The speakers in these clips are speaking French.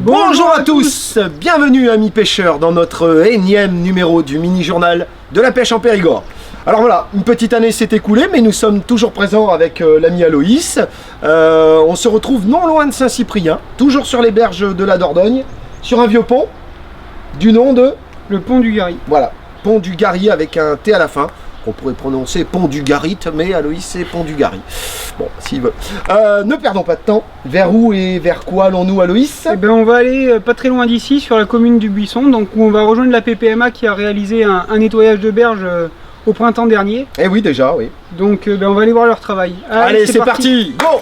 Bonjour à tous, bienvenue amis pêcheurs dans notre énième numéro du mini-journal de la pêche en Périgord. Alors voilà, une petite année s'est écoulée, mais nous sommes toujours présents avec l'ami Aloïs. On se retrouve non loin de Saint-Cyprien, toujours sur les berges de la Dordogne, sur un vieux pont, du nom de... Le pont du Gary. Voilà, pont du Gary avec un T à la fin. On pourrait prononcer pont du Garit, mais Aloïs c'est pont du Gary. Bon, s'il veut. Ne perdons pas de temps. Vers où et vers quoi allons-nous, Aloïs? Eh ben, on va aller pas très loin d'ici, sur la commune du Buisson, donc où on va rejoindre la PPMA qui a réalisé un nettoyage de berge au printemps dernier. Eh oui, déjà, oui. Donc on va aller voir leur travail. Allez, c'est parti. Go!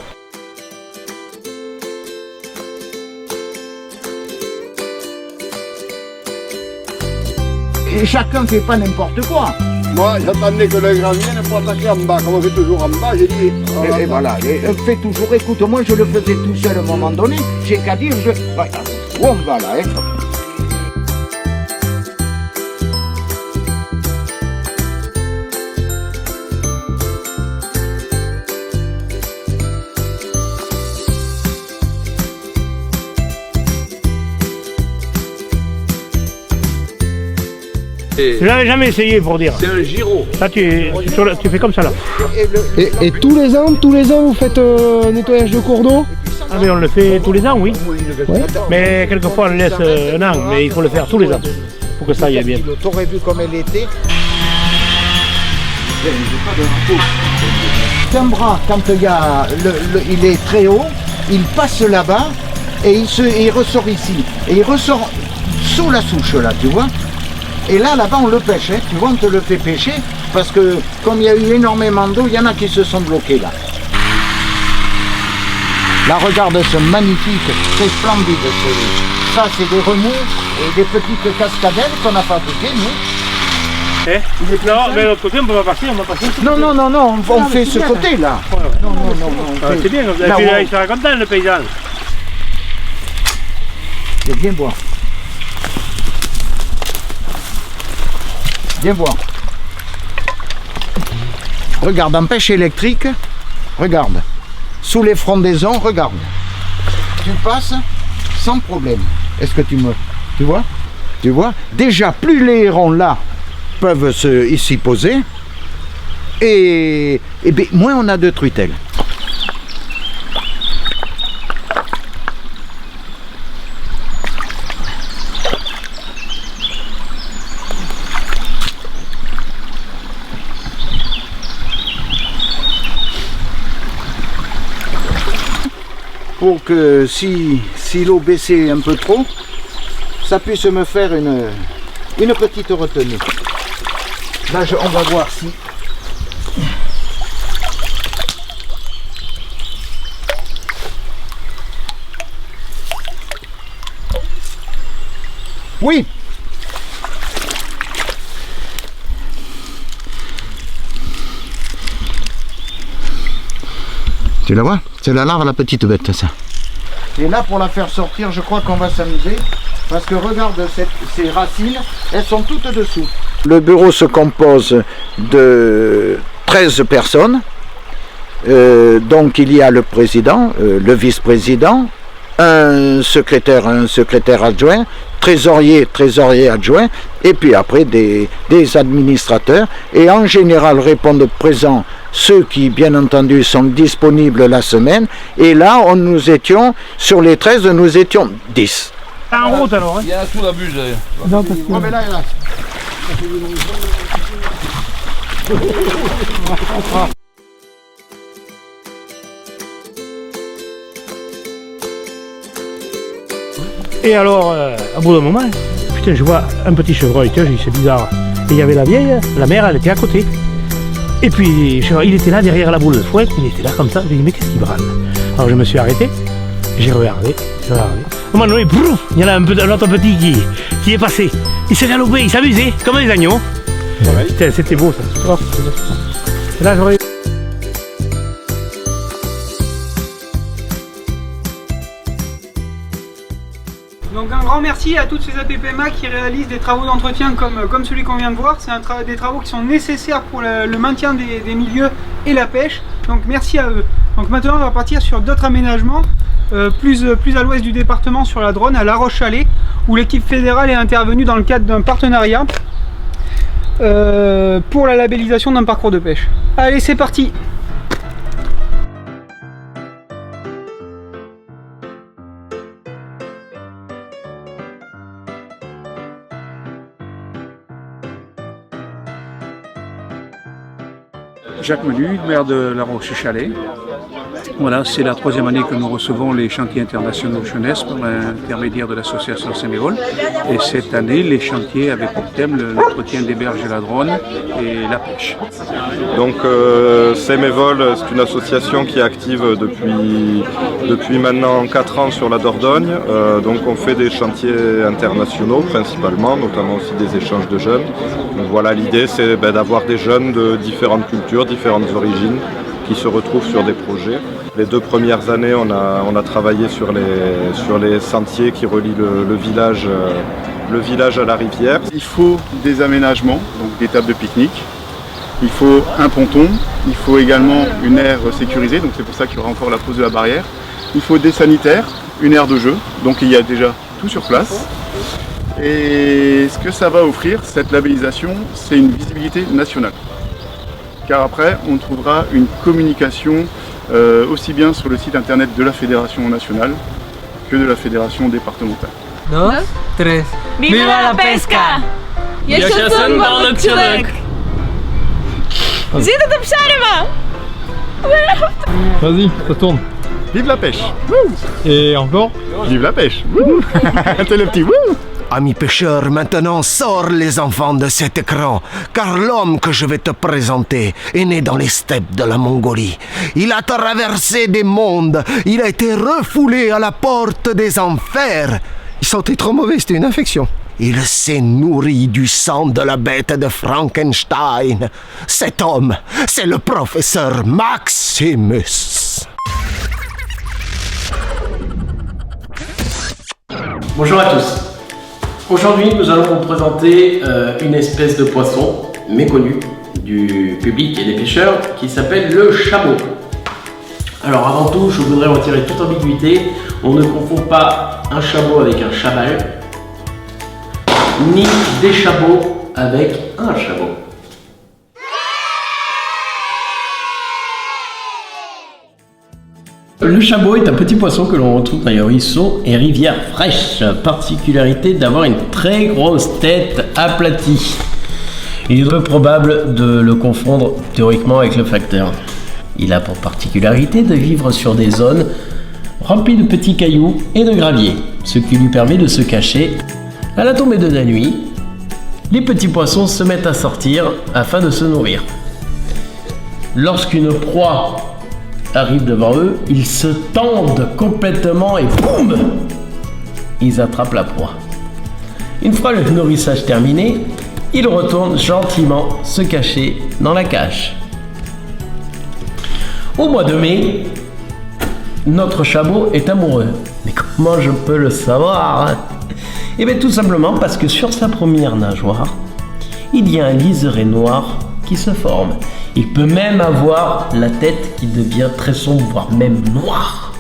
Et chacun ne fait pas n'importe quoi. Moi, j'attendais que le grand vienne pour attaquer en bas. Comme on fait toujours en bas, j'ai dit... Et voilà, fais toujours, écoute, moi je le faisais tout seul à un moment donné, j'ai qu'à dire, voilà, où on va là, hein. Je l'avais jamais essayé pour dire. C'est un gyro. Là tu fais comme ça là. Et tous les ans vous faites un nettoyage de cours d'eau? Ah mais on le fait tous les ans, oui. Ouais. Mais quelquefois on laisse un an, mais il faut le faire tous les ans pour que ça aille bien. T'aurais vu comme elle était. Un bras, quand il est très haut, il passe là-bas et il ressort ici. Et il ressort sous la souche là, tu vois. Et là-bas on le pêche, hein. Tu vois, on te le fait pêcher parce que comme il y a eu énormément d'eau, il y en a qui se sont bloqués là. Là, regarde ce magnifique, c'est splendide celui. Ça c'est des remous et des petites cascadelles qu'on a fabriquées nous. Non, mais de l'autre côté on peut pas passer, on va passer. Non, on fait ce côté là. Ouais. Non. C'est bien, il sera content le paysan. Je viens voir. Viens voir. Regarde, en pêche électrique, regarde. Sous les frondaisons, regarde. Tu passes sans problème. Est-ce que tu vois? Tu vois? Déjà, plus les hérons là peuvent s'y poser, et bien, moins on a de truitelles. Pour que si l'eau baissait un peu trop, ça puisse me faire une petite retenue. Là, on va voir si... Oui! Tu la vois? C'est la larve à la petite bête, ça. Et là, pour la faire sortir, je crois qu'on va s'amuser. Parce que regarde ces racines, elles sont toutes dessous. Le bureau se compose de 13 personnes. Donc il y a le président, le vice-président, un secrétaire adjoint, trésorier adjoint, et puis après des administrateurs. Et en général répondent présents ceux qui, bien entendu, sont disponibles la semaine. Et là, nous étions, sur les 13, nous étions 10. En route alors, hein. Il y a tout l'abus d'ailleurs. Non, parce que... mais là. Et alors, à bout d'un moment, putain, je vois un petit chevreuil, tiens, j'ai dit c'est bizarre. Et il y avait la vieille, la mère, elle était à côté. Et puis, il était là derrière la boule de foin, il était là comme ça, j'ai dit mais qu'est-ce qu'il branle? Alors je me suis arrêté, j'ai regardé. À un moment donné, brouf, il y en a un autre petit qui est passé. Il s'est galopé, il s'amusait, comme les agneaux. Ouais. C'était beau ça. Oh, et là j'aurais... Donc un grand merci à toutes ces APPMA qui réalisent des travaux d'entretien comme celui qu'on vient de voir. C'est des travaux qui sont nécessaires pour le maintien des milieux et la pêche. Donc merci à eux. Donc maintenant on va partir sur d'autres aménagements. plus à l'ouest du département sur la Dronne, à La Roche-Chalais, où l'équipe fédérale est intervenue dans le cadre d'un partenariat pour la labellisation d'un parcours de pêche. Allez, c'est parti! Jacques Menu, maire de La Roche-Chalais. Voilà, c'est la 3e année que nous recevons les chantiers internationaux jeunesse par l'intermédiaire de l'association Sémévol. Et cette année, les chantiers avaient pour thème l'entretien des berges de la Dronne et la pêche. Donc Sémévol, c'est une association qui est active depuis maintenant 4 ans sur la Dordogne. Donc on fait des chantiers internationaux principalement, notamment aussi des échanges de jeunes. Donc voilà, l'idée c'est d'avoir des jeunes de différentes cultures, différentes origines, qui se retrouvent sur des projets. Les 2 premières années, on a travaillé sur les sentiers qui relient le village à la rivière. Il faut des aménagements, donc des tables de pique-nique. Il faut un ponton. Il faut également une aire sécurisée, donc c'est pour ça qu'il y aura encore la pose de la barrière. Il faut des sanitaires, une aire de jeu, donc il y a déjà tout sur place. Et ce que ça va offrir, cette labellisation, c'est une visibilité nationale. Car après, on trouvera une communication aussi bien sur le site internet de la Fédération nationale que de la Fédération départementale. 2, 3. Viva la pesca! Yaşasın balıkçılık! Zit het op schermen! Vas-y, ça tourne. Vive la pêche! Et encore? Vive la pêche! C'est le petit wouh! Amis pêcheurs, maintenant sors les enfants de cet écran, car l'homme que je vais te présenter est né dans les steppes de la Mongolie. Il a traversé des mondes, il a été refoulé à la porte des enfers. Il sentait trop mauvais, c'était une infection. Il s'est nourri du sang de la bête de Frankenstein. Cet homme, c'est le professeur Maximus. Bonjour à tous. Aujourd'hui, nous allons vous présenter une espèce de poisson méconnue du public et des pêcheurs qui s'appelle le chameau. Alors avant tout, je voudrais retirer toute ambiguïté. On ne confond pas un chameau avec un chamal, ni des chameaux avec un chameau. Le chameau est un petit poisson que l'on retrouve dans les ruisseaux et rivières fraîches. Particularité d'avoir une très grosse tête aplatie. Il est peu probable de le confondre théoriquement avec le facteur. Il a pour particularité de vivre sur des zones remplies de petits cailloux et de graviers, ce qui lui permet de se cacher. À la tombée de la nuit, les petits poissons se mettent à sortir afin de se nourrir. Lorsqu'une proie arrive devant eux, ils se tendent complètement et boum, ils attrapent la proie. Une fois le nourrissage terminé, ils retournent gentiment se cacher dans la cage. Au mois de mai, notre chameau est amoureux. Mais comment je peux le savoir, hein? Eh bien tout simplement parce que sur sa première nageoire, il y a un liseré noir qui se forme. Il peut même avoir la tête qui devient très sombre, voire même noire.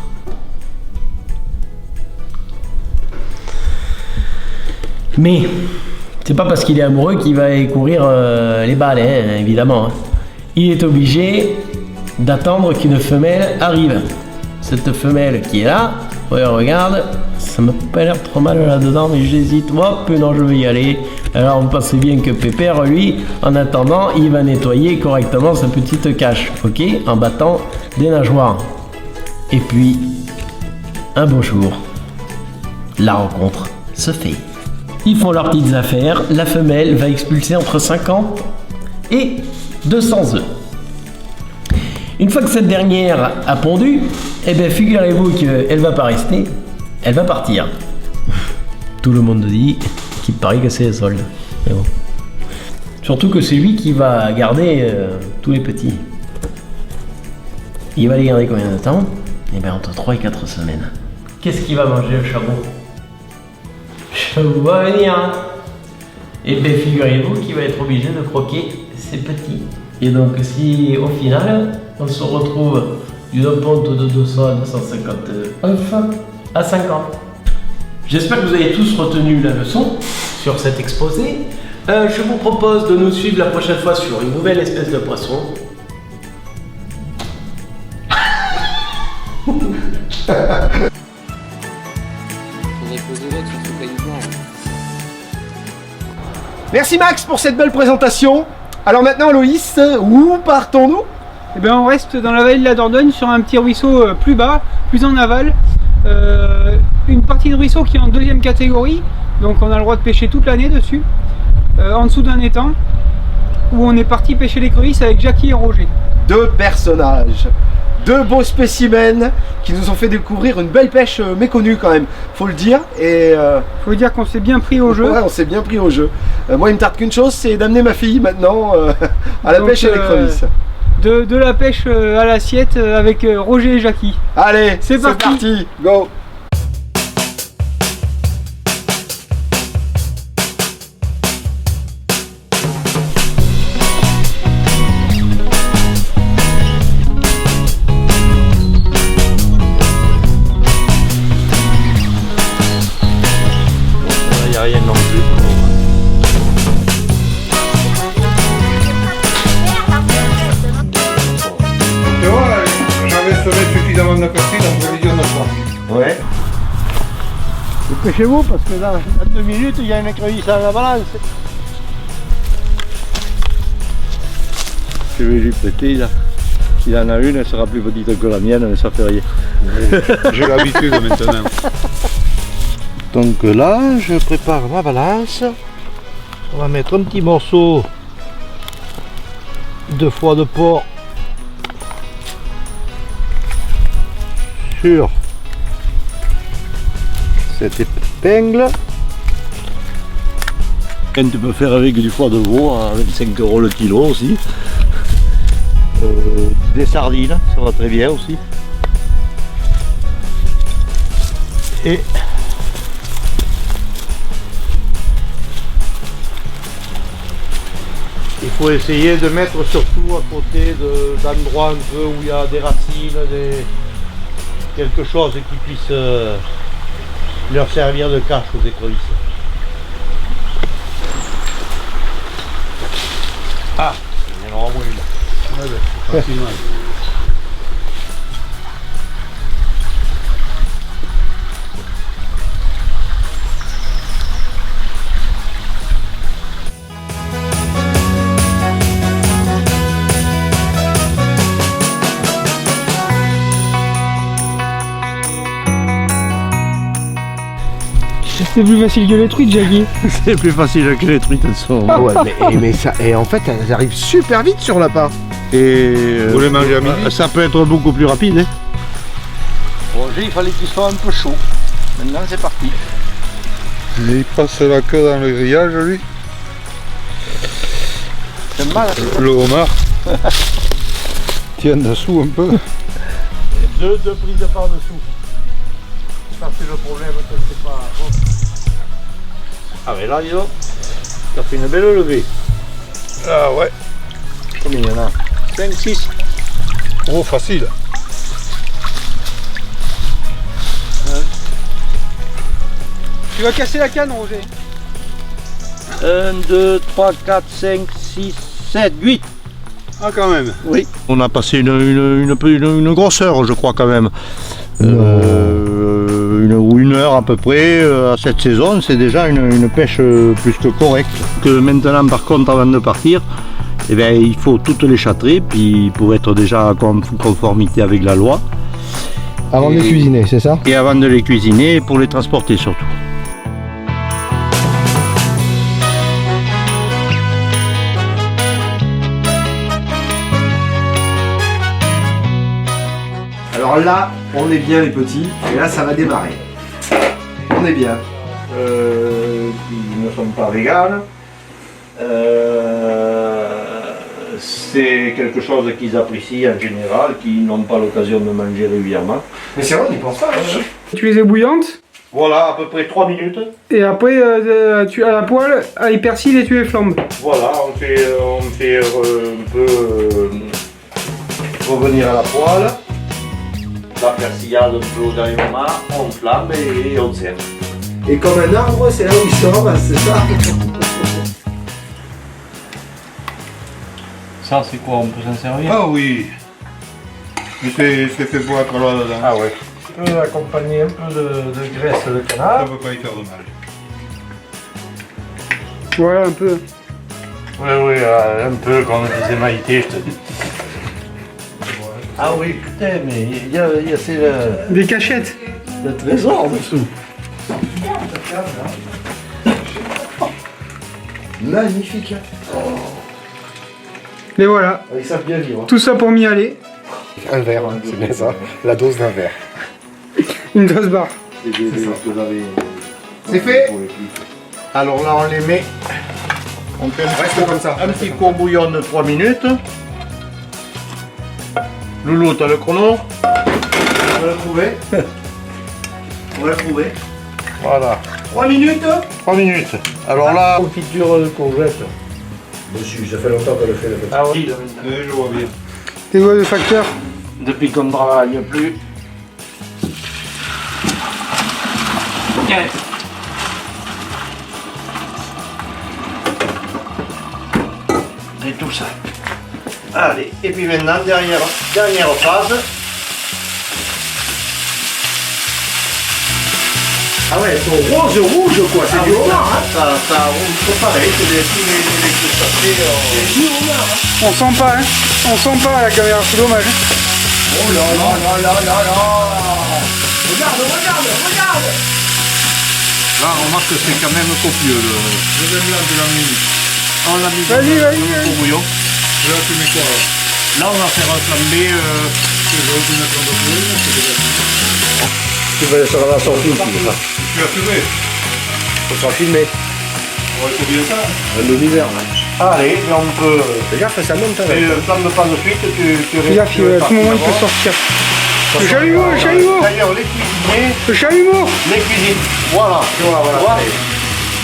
Mais c'est pas parce qu'il est amoureux qu'il va aller courir les balles, hein, évidemment. Il est obligé d'attendre qu'une femelle arrive. Cette femelle qui est là, regarde, ça m'a pas l'air trop mal là-dedans, mais j'hésite. Hop, non, je vais y aller. Alors vous pensez bien que Pépère, lui, en attendant, il va nettoyer correctement sa petite cache, ok, en battant des nageoires. Et puis, un beau jour, la rencontre se fait. Ils font leurs petites affaires, la femelle va expulser entre 50 et 200 œufs. Une fois que cette dernière a pondu, eh bien figurez-vous qu'elle va pas rester, elle va partir. Tout le monde dit qu'il paraît que c'est les soldes. Mais bon. Surtout que c'est lui qui va garder tous les petits. Il va les garder combien de temps? Eh bien entre 3 et 4 semaines. Qu'est-ce qu'il va manger le chameau? Le chameau va venir, hein. Et bien figurez-vous qu'il va être obligé de croquer ses petits. Et donc si au final on se retrouve d'une ponte de 200 à 250 œufs à 50. J'espère que vous avez tous retenu la leçon sur cet exposé. Je vous propose de nous suivre la prochaine fois sur une nouvelle espèce de poisson. Merci Max pour cette belle présentation. Alors maintenant Loïs, où partons-nous? Eh bien, on reste dans la vallée de la Dordogne sur un petit ruisseau plus bas, plus en aval. Une partie de ruisseau qui est en deuxième catégorie, donc on a le droit de pêcher toute l'année dessus. En dessous d'un étang, où on est parti pêcher l'écrevisse avec Jackie et Roger. Deux personnages, deux beaux spécimens qui nous ont fait découvrir une belle pêche méconnue quand même, faut le dire. Et faut dire qu'on s'est bien pris au jeu. Ouais, on s'est bien pris au jeu. Moi il me tarde qu'une chose, c'est d'amener ma fille maintenant à la pêche à l'écrevisse. De la pêche à l'assiette avec Roger et Jackie. Allez, c'est parti, go! Il n'y a rien non plus. Tu vois, j'avais semé suffisamment de persil en prévision de ça. Ouais. Dépêchez-vous parce que là, dans 2 minutes, il y a une écrevisse à la balance. Je vais lui prêter là. S'il en a une, elle sera plus petite que la mienne, mais ça fait rien. J'ai l'habitude maintenant. Donc là, je prépare ma balance. On va mettre un petit morceau de foie de porc sur cette épingle. Et tu peux faire avec du foie de veau à 25 € le kilo aussi. Des sardines, ça va très bien aussi. Et il faut essayer de mettre surtout à côté d'endroits un peu où il y a des racines, quelque chose qui puisse leur servir de cache aux écrevisses. Ah, il y en aura moins une. Ouais, ben, facilement. C'est plus facile que les truites, Jackie. C'est plus facile que les truites de son. Ah ouais, mais ça, et en fait, elles arrivent super vite sur l'appât. Et Vous les mangez à midi? ça peut être beaucoup plus rapide. Hein. Roger, il fallait qu'il soit un peu chaud. Maintenant, c'est parti. Il passe la queue dans le grillage, lui. C'est mal. Le homard. Tiens dessous un peu. Deux prises par-dessous. Ça, c'est le problème que c'est pas. Ah, mais là, dis donc, ça fait une belle levée. Ah ouais. Combien il y en a? 5, 6. Oh, facile. Tu vas casser la canne, Roger. 1, 2, 3, 4, 5, 6, 7, 8. Ah, quand même. Oui. On a passé une grosse heure, je crois, quand même. Une heure à peu près à cette saison, c'est déjà une pêche plus que correcte. Que maintenant, par contre, avant de partir, eh bien, il faut toutes les châtrer puis pour être déjà en conformité avec la loi. Avant de les cuisiner, c'est ça? Et avant de les cuisiner, pour les transporter surtout. Alors là, on est bien les petits, et là ça va démarrer. On est bien. Ils ne sont pas véganes. C'est quelque chose qu'ils apprécient en général, qu'ils n'ont pas l'occasion de manger régulièrement. Mais c'est vrai, on n'y pense pas. Hein. Tu les ébouillantes. Voilà, à peu près 3 minutes. Et après, tu à la poêle, avec persil et tu les flambes. Voilà, on fait un peu revenir à la poêle. la persillade un peu au dernier moment, on flambe et on sert. Et comme un arbre, c'est là où il se ramasse, c'est ça? Ça, c'est quoi? On peut s'en servir? Ah oui. C'est fait boire là dedans. Ah ouais. Tu peux accompagner un peu de graisse de canard. Ça ne peut pas y faire de mal. Voilà, un peu. Oui, un peu, comme disait Maïté, je te dis. Ah oui, putain, mais il y a Des cachettes. le trésor en dessous. Magnifique. Et voilà. Ils savent bien vivre. Tout ça pour m'y aller. Un verre, c'est bien ça. La dose d'un verre. Une grosse barre. C'est fait. Alors là, on les met. On fait Reste comme ça. un petit courbouillon de 3 minutes. Loulou, t'as le chrono? On l'a trouvé. On l'a trouvé. Voilà. 3 minutes. 3 minutes. Alors là, Confiture de courgette. Monsieur, ça fait longtemps qu'elle le fait. Ah oui, Je vois bien. T'es quoi le facteur? depuis qu'on ne travaille plus. Ok. Et tout ça. Allez, et puis maintenant, dernière phase. Ah ouais, elles sont rouges quoi, c'est du homard hein. Ça rouge pareil, c'est des crustacés. On sent pas, hein. On sent pas à la caméra, c'est dommage. Oh là là là là là là. Regarde. Là, on remarque que c'est quand même copieux le blanc de la minute. On l'a mis Vas-y. au bouillon. Là, tu mets quoi là? Là, on va faire flamber. Tu vas sur la sortie aussi. Tu as filmé. Ça sera filmé. On va combien ça? Un demi-verre. Allez, mais on peut. Fais gaffe, ça monte Tu ne flammes pas de suite, tu Fais gaffe, à tout moment il peut sortir. Le chalumeau. D'ailleurs, les cuisiniers. Le chalumeau. Les cuisines. Voilà. Voilà.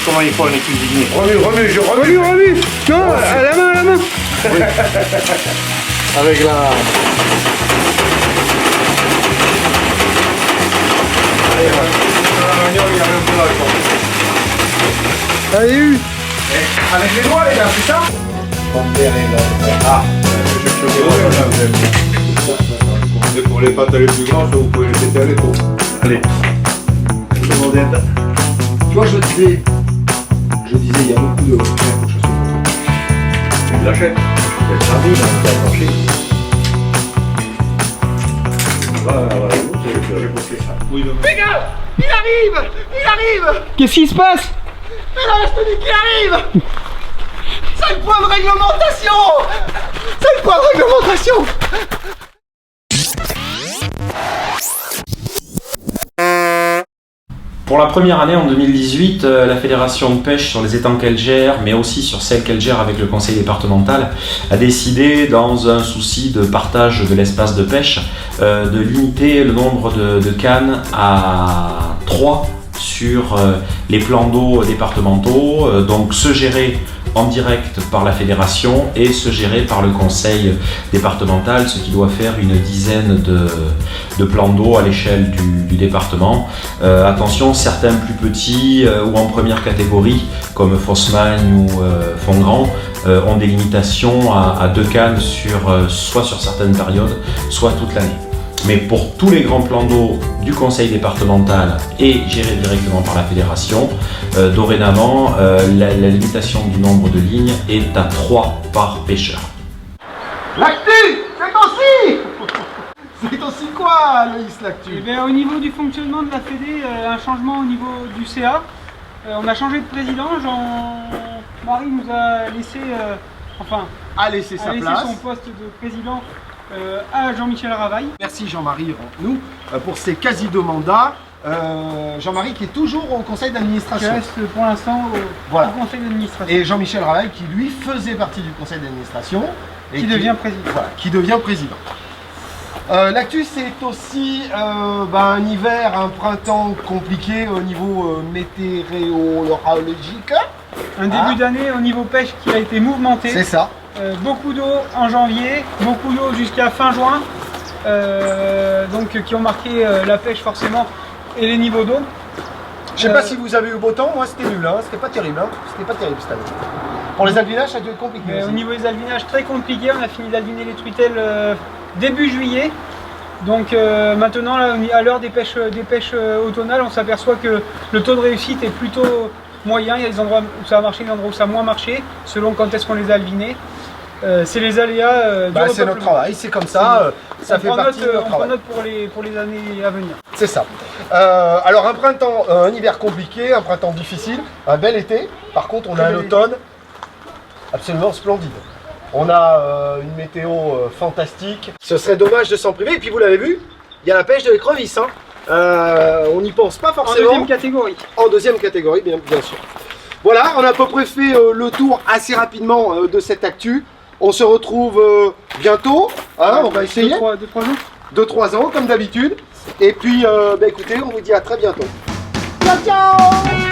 Comment ils font les cuisiniers? Remue. Non, à la main. Avec la... Allez, Avec les doigts les gars, c'est ça? Ah, et pour les pâtes les plus grosses, vous pouvez les péter à l'épaule. Allez. Tu vois, je disais, il y a beaucoup de frères pour chasser. Tu l'achètes. Il y a le service, il y a le marché. Voilà, j'ai bossé ça. Oui, Les gars, il arrive. qu'est-ce qui se passe? Mais là, je te dis qu'il arrive. C'est le point de réglementation. Pour la première année en 2018, la Fédération de pêche sur les étangs qu'elle gère, mais aussi sur celles qu'elle gère avec le conseil départemental, a décidé, dans un souci de partage de l'espace de pêche, de limiter le nombre de cannes à 3 sur les plans d'eau départementaux, donc se gérer en direct par la fédération et se gérer par le conseil départemental, ce qui doit faire une dizaine de plans d'eau à l'échelle du département. Attention, certains plus petits ou en première catégorie, comme Fossmagne ou Font-Grand, ont des limitations à 2 cannes soit sur certaines périodes, soit toute l'année. Mais pour tous les grands plans d'eau du conseil départemental et gérés directement par la fédération, dorénavant, la limitation du nombre de lignes est à 3 par pêcheur. L'actu, c'est aussi quoi, Loïs, l'actu? Eh bien, au niveau du fonctionnement de la Fédé, un changement au niveau du CA. On a changé de président. Jean-Marie nous a laissé, a laissé son poste de président à Jean-Michel Ravaille. Merci Jean-Marie nous pour ces quasi 2 mandats. Jean-Marie qui est toujours au conseil d'administration. Qui reste pour l'instant au conseil d'administration. Et Jean-Michel Ravaille qui lui faisait partie du conseil d'administration. Et qui devient président. Voilà, qui devient président. L'actu c'est aussi un hiver, un printemps compliqué au niveau météorologique. Un début d'année au niveau pêche qui a été mouvementé. C'est ça. Beaucoup d'eau en janvier, beaucoup d'eau jusqu'à fin juin. donc qui ont marqué la pêche forcément et les niveaux d'eau. Je sais pas si vous avez eu beau temps, moi c'était nul, hein. C'était pas terrible, c'était pas terrible cette année. Pour les alvinages, ça a dû être compliqué. Au niveau des alvinages, très compliqué, on a fini d'alviner les truitelles début juillet. Donc maintenant, là, à l'heure des pêches automnales, on s'aperçoit que le taux de réussite est plutôt moyen. Il y a des endroits où ça a marché, des endroits où ça a moins marché, selon quand est-ce qu'on les a alvinés. C'est les aléas du c'est notre travail, c'est comme ça, ça fait partie de notre travail. On prend note pour les années à venir. C'est ça. Alors un printemps, un hiver compliqué, un printemps difficile, un bel été. Par contre, on a un automne absolument splendide. On a une météo fantastique. Ce serait dommage de s'en priver. Et puis vous l'avez vu, il y a la pêche de l'écrevisse. On n'y pense pas forcément. En deuxième catégorie. En deuxième catégorie, bien sûr. Voilà, on a à peu près fait le tour assez rapidement de cette actu. On se retrouve bientôt, on va essayer. 2-3 ans, comme d'habitude. Et puis, écoutez, on vous dit à très bientôt. Ciao, ciao!